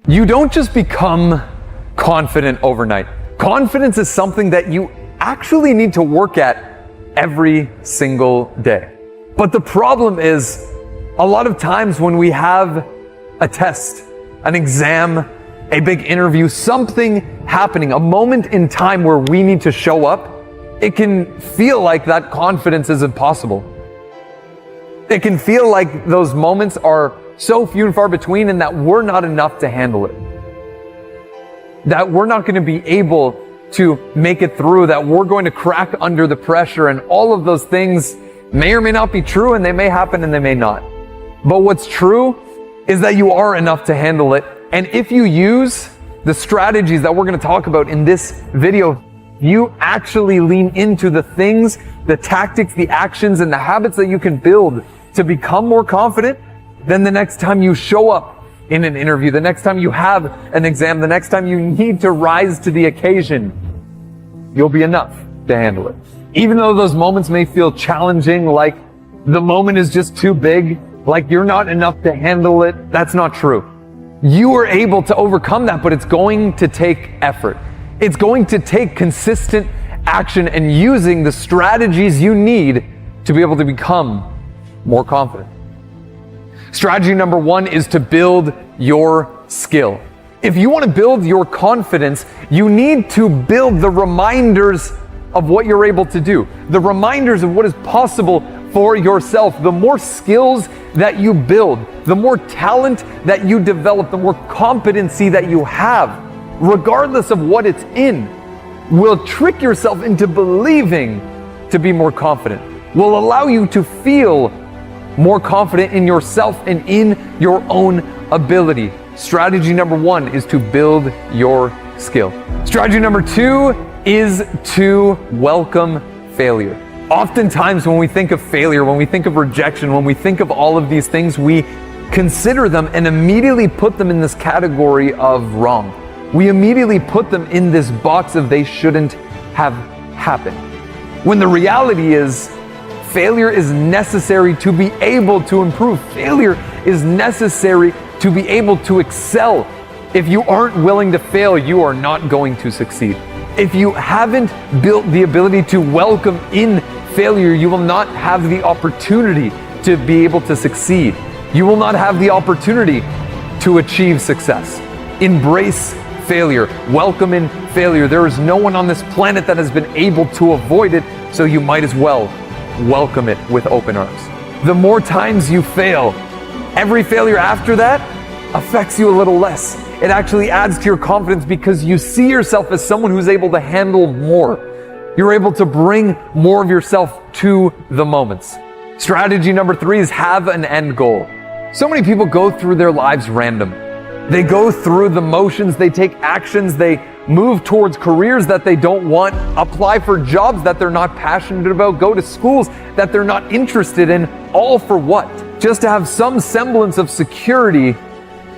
You don't just become confident overnight. Confidence is something that you actually need to work at every single day. But the problem is, a lot of times when we have a test, an exam, a big interview, something happening, a moment in time where we need to show up, it can feel like that confidence is impossible. It can feel like those moments are so few and far between and that we're not enough to handle it. That we're not going to be able to make it through, that we're going to crack under the pressure, and all of those things may or may not be true, and they may happen and they may not. But what's true is that you are enough to handle it. And if you use the strategies that we're going to talk about in this video, you actually lean into the things, the tactics, the actions, and the habits that you can build to become more confident, then the next time you show up in an interview, the next time you have an exam, the next time you need to rise to the occasion, you'll be enough to handle it. Even though those moments may feel challenging, like the moment is just too big, like you're not enough to handle it, that's not true. You are able to overcome that, but it's going to take effort. It's going to take consistent action and using the strategies you need to be able to become more confident. Strategy number 1 is to build your skill. If you want to build your confidence, you need to build the reminders of what you're able to do, the reminders of what is possible for yourself. The more skills that you build, the more talent that you develop, the more competency that you have, regardless of what it's in, will trick yourself into believing to be more confident, will allow you to feel more confident in yourself and in your own ability. Strategy number 1 is to build your skill. Strategy number 2 is to welcome failure. Oftentimes when we think of failure, when we think of rejection, when we think of all of these things, we consider them and immediately put them in this category of wrong. We immediately put them in this box of they shouldn't have happened. When the reality is, failure is necessary to be able to improve. Failure is necessary to be able to excel. If you aren't willing to fail, you are not going to succeed. If you haven't built the ability to welcome in failure, you will not have the opportunity to be able to succeed. You will not have the opportunity to achieve success. Embrace failure. Welcome in failure. There is no one on this planet that has been able to avoid it, so you might as well welcome it with open arms. The more times you fail, every failure after that affects you a little less. It actually adds to your confidence because you see yourself as someone who's able to handle more. You're able to bring more of yourself to the moments. Strategy number 3 is have an end goal. So many people go through their lives random. They go through the motions, they take actions, they move towards careers that they don't want, apply for jobs that they're not passionate about, go to schools that they're not interested in, all for what? Just to have some semblance of security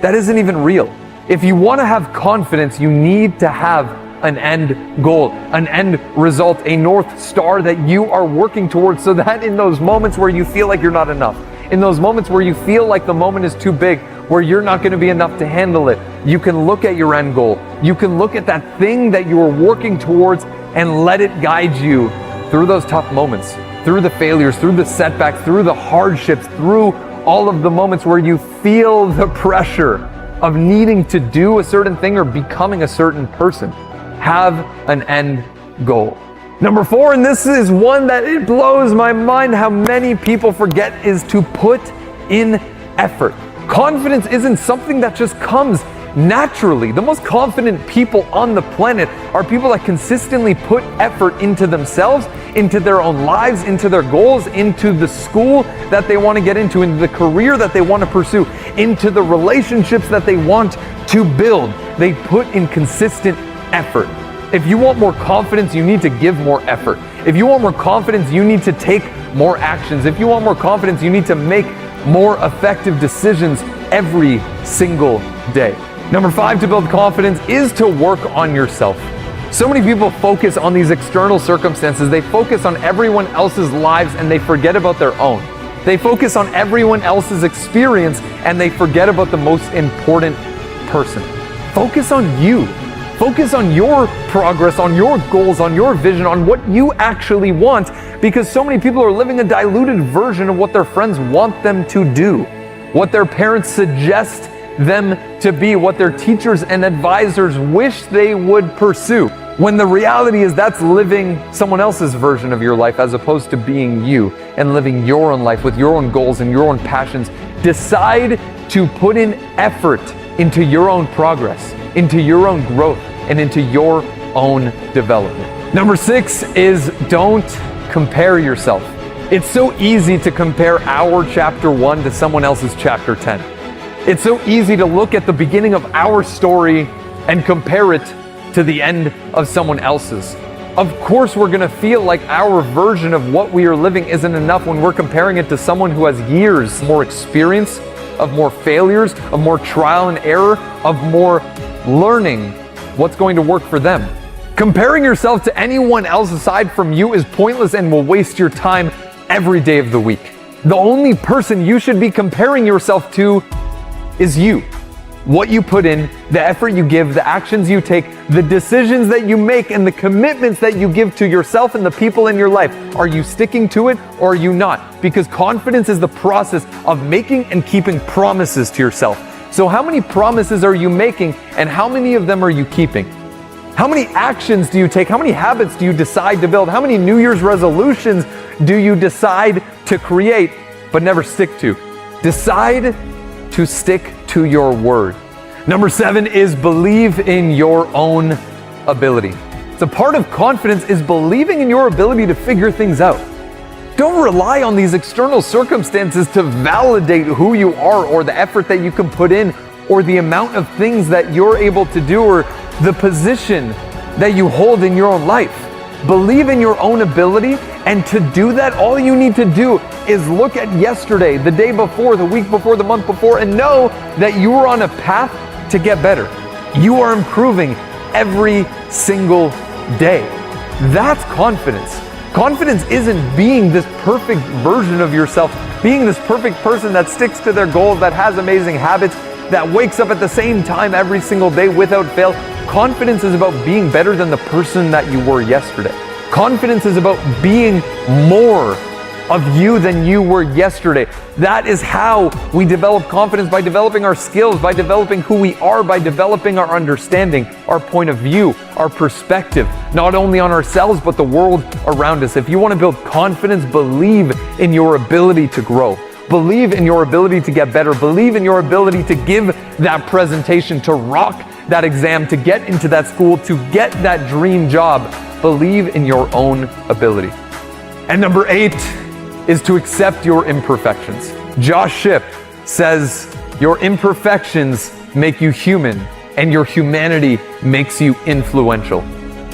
that isn't even real. If you want to have confidence, you need to have an end goal, an end result, a North Star that you are working towards, so that in those moments where you feel like you're not enough, in those moments where you feel like the moment is too big, where you're not going to be enough to handle it, you can look at your end goal. You can look at that thing that you are working towards and let it guide you through those tough moments, through the failures, through the setbacks, through the hardships, through all of the moments where you feel the pressure of needing to do a certain thing or becoming a certain person. Have an end goal. Number 4, and this is one that it blows my mind how many people forget, is to put in effort. Confidence isn't something that just comes naturally. The most confident people on the planet are people that consistently put effort into themselves, into their own lives, into their goals, into the school that they want to get into the career that they want to pursue, into the relationships that they want to build. They put in consistent effort. If you want more confidence, you need to give more effort. If you want more confidence, you need to take more actions. If you want more confidence, you need to make more effective decisions every single day. Number 5 to build confidence is to work on yourself. So many people focus on these external circumstances. They focus on everyone else's lives and they forget about their own. They focus on everyone else's experience and they forget about the most important person. Focus on you. Focus on your progress, on your goals, on your vision, on what you actually want, because so many people are living a diluted version of what their friends want them to do, what their parents suggest them to be, what their teachers and advisors wish they would pursue. When the reality is that's living someone else's version of your life as opposed to being you and living your own life with your own goals and your own passions. Decide to put in effort into your own progress, into your own growth, and into your own development. Number 6 is don't compare yourself. It's so easy to compare our chapter 1 to someone else's chapter 10. It's so easy to look at the beginning of our story and compare it to the end of someone else's. Of course, we're gonna feel like our version of what we are living isn't enough when we're comparing it to someone who has years more experience, of more failures, of more trial and error, of more learning what's going to work for them. Comparing yourself to anyone else aside from you is pointless and will waste your time every day of the week. The only person you should be comparing yourself to is you. What you put in, the effort you give, the actions you take, the decisions that you make, and the commitments that you give to yourself and the people in your life. Are you sticking to it or are you not? Because confidence is the process of making and keeping promises to yourself. So how many promises are you making and how many of them are you keeping? How many actions do you take? How many habits do you decide to build? How many New Year's resolutions do you decide to create but never stick to? Decide to stick to your word. Number 7 is believe in your own ability. So part of confidence is believing in your ability to figure things out. Don't rely on these external circumstances to validate who you are or the effort that you can put in or the amount of things that you're able to do or the position that you hold in your own life. Believe in your own ability, and to do that, all you need to do is look at yesterday, the day before, the week before, the month before, and know that you are on a path to get better. You are improving every single day. That's confidence. Confidence isn't being this perfect version of yourself, being this perfect person that sticks to their goals, that has amazing habits, that wakes up at the same time every single day without fail. Confidence is about being better than the person that you were yesterday. Confidence is about being more of you than you were yesterday. That is how we develop confidence, by developing our skills, by developing who we are, by developing our understanding, our point of view, our perspective, not only on ourselves, but the world around us. If you want to build confidence, believe in your ability to grow. Believe in your ability to get better. Believe in your ability to give that presentation, to rock that exam, to get into that school, to get that dream job. Believe in your own ability. And number 8 is to accept your imperfections. Josh Shipp says, your imperfections make you human, and your humanity makes you influential.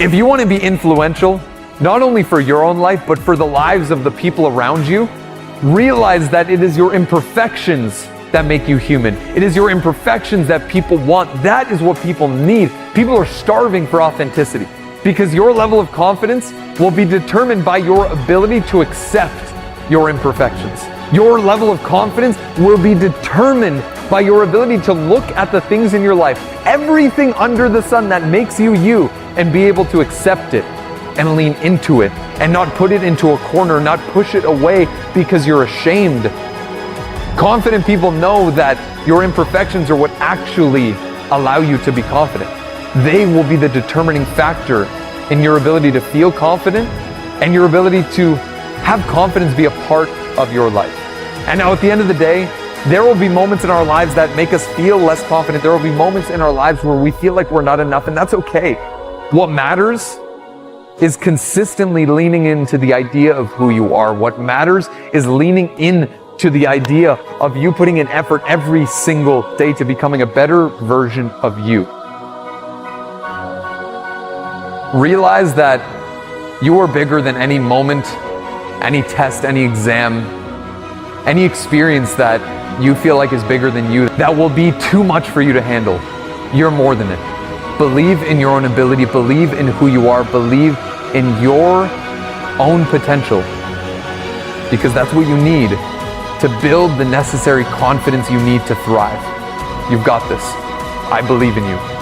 If you want to be influential, not only for your own life, but for the lives of the people around you, realize that it is your imperfections that make you human. It is your imperfections that people want. That is what people need. People are starving for authenticity, because your level of confidence will be determined by your ability to accept your imperfections. Your level of confidence will be determined by your ability to look at the things in your life, everything under the sun that makes you you, and be able to accept it and lean into it and not put it into a corner, not push it away because you're ashamed. Confident people know that your imperfections are what actually allow you to be confident. They will be the determining factor in your ability to feel confident and your ability to have confidence be a part of your life. And now at the end of the day, there will be moments in our lives that make us feel less confident. There will be moments in our lives where we feel like we're not enough, and that's okay. What matters is consistently leaning into the idea of who you are. What matters is leaning in to the idea of you putting in effort every single day to becoming a better version of you. Realize that you are bigger than any moment, any test, any exam, any experience that you feel like is bigger than you, that will be too much for you to handle. You're more than it. Believe in your own ability, believe in who you are, believe in your own potential, because that's what you need to build the necessary confidence you need to thrive. You've got this. I believe in you.